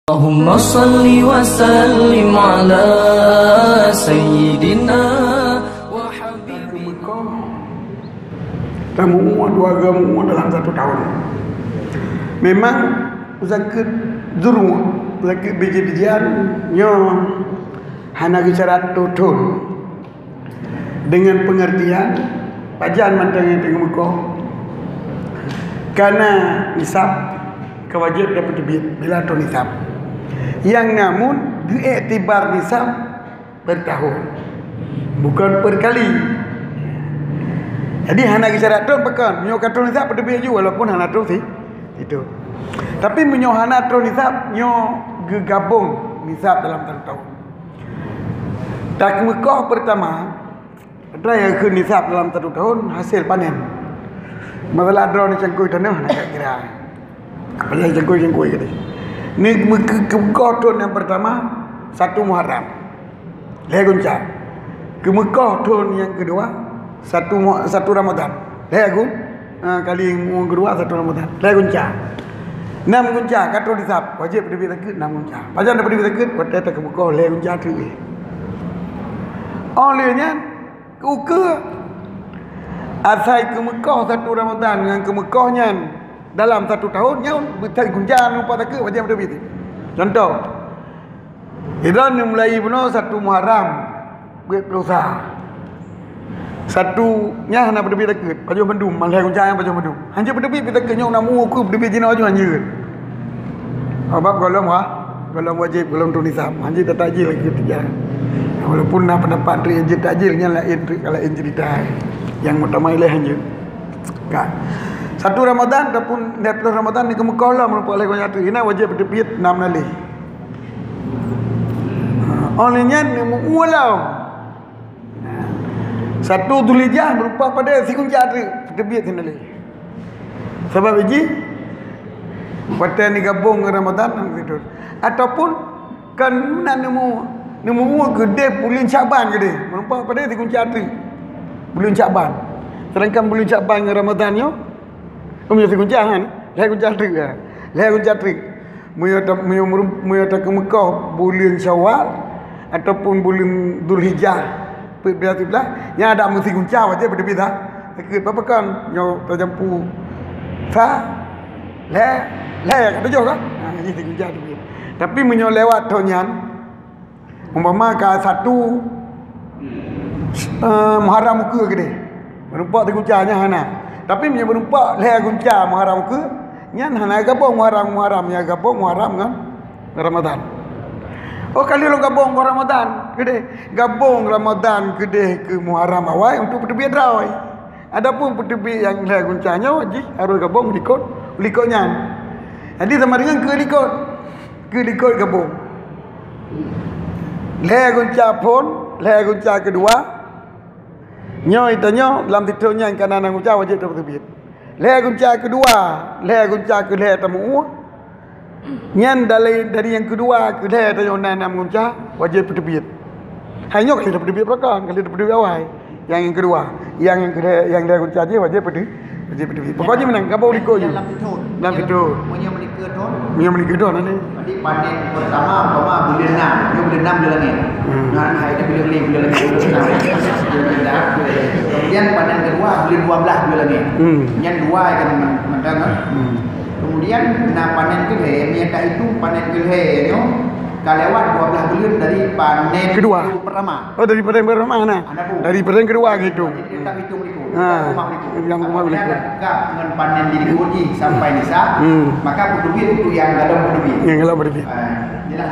Allahumma salli wa sallim ala sayyidina wa habibina. Tamu dua agama dalam satu tahun. Memang zakit zuru, zakit biji-bijian nyo hana bicara tutun dengan pengertian pajan mantang yang Mekah karena nisab kewajib dapat debit bila tu nisab yang namun diiktibar nisab per tahun bukan per kali. Jadi hana bicara tu pekan nyo katun nisab debit juga walaupun hana tu sih itu. Tapi menyo hana tu nisab nyo gegabung nisab dalam satu tahun. Tak Mekah pertama ada yang ke nisab dalam satu tahun hasil panen. Masalah ada ni cangkui tanah nak kira. Apa yang cangkui gitu. Ni Mekah tahun yang pertama 1 Muharram. Legunca. Ke Mekah tahun yang kedua 1 Ramadan. Legun kali yang kedua 1 Ramadan. Legunca. 6 gunca kata nisab wajib debit zakit 6 gunca. Pajan dapat debit zakit kata ke Mekah legunca tu. Olehnya ke asai ke Mekah 1 Ramadan dengan ke Mekahnya dalam 1 tahunnya betul gunjang lupa tak ke wajib debit. Contoh Iran mulai bunuh 1 Muharram berusaha satunya nak berdebit tak ke baju mendum malah gunjang baju mendum hanya berdebit kita ke nyok namu aku berdebit jina aja hanya sebab kalau wajib kalau tu nisab hanya tak tajil lagi tiga. Walaupun nak pendapat tu yang tajilnya lain kalau yang cerita yang utama ialah hanya kan 1 Ramadan ataupun 20 Ramadan ni ke Mekah lah merupakan oleh banyak tu ini wajib berdebit 6 kali. Olehnya ni mualau 1 Dzulhijjah berupa pada si kunci tu berdebit kali. Sebab ini pada ni gabung Ramadan gitu. Ataupun kan nemu gede bulan Syaban gede. Merupakan pada si kunci tu bulan Syaban. Sedangkan bulan Syaban dengan Ramadannya punya si kunci kan. Lah kunci tu kan. Lah kunci tu. Mu tak ke Mekah bulan Syawal ataupun bulan Dzulhijjah. Berarti yang ada mesti guncang aja berbeda. Sakit apa kan nyo terjampu fa le kata jo kan. Ini guncang tu. Tapi menyo lewat tonyan umpama ka 1 Muharram ke gede. Berumpak guncangnya hana. Tapi menyo berumpak le guncang Muharram ke nyan hana gabung Muharram ya gabung Muharram kan Ramadan. Oh kali lo gabung ke Ramadan gede. Gabung Ramadan gede ke Muharram awal untuk berdebit rawai. Adapun berdebit yang lah guncanya wajib harus gabung likotnya. Jadi sama dengan ke likot gabung. Le gunca pun le gunca kedua nyo itanya dalam titulnya kanan gunca wajib berdebit. Le gunca kedua le gunca ke le tamu nyan dari yang kedua ke dia ada yang 6 gunca wajib berdebit. Hanya kali dapat debit belakang, kali dapat debit awal. Yang kedua, yang dia gunca je wajib berdebit. Pokoknya menang gabung liko je. Dalam itu. Punya menikah don nanti. Jadi panen pertama umpama bulan 6, dia bulan 6 dia lagi. Nah, hari dia bulan lagi. Kemudian panen kedua bulan 12 dia lagi. Yang dua akan makan kan. Kemudian panen kedua, yang tak itu panen kedua nyo kalewat 12 bulan dari panen kedua pertama. Oh dari panen pertama nah. Dari panen kedua gitu. Tak hitung itu. Yang rumah beli. Dengan panen di kunci sampai nisab, maka berdebit untuk yang galau berdebit. Yang galau berdebit. Jelas.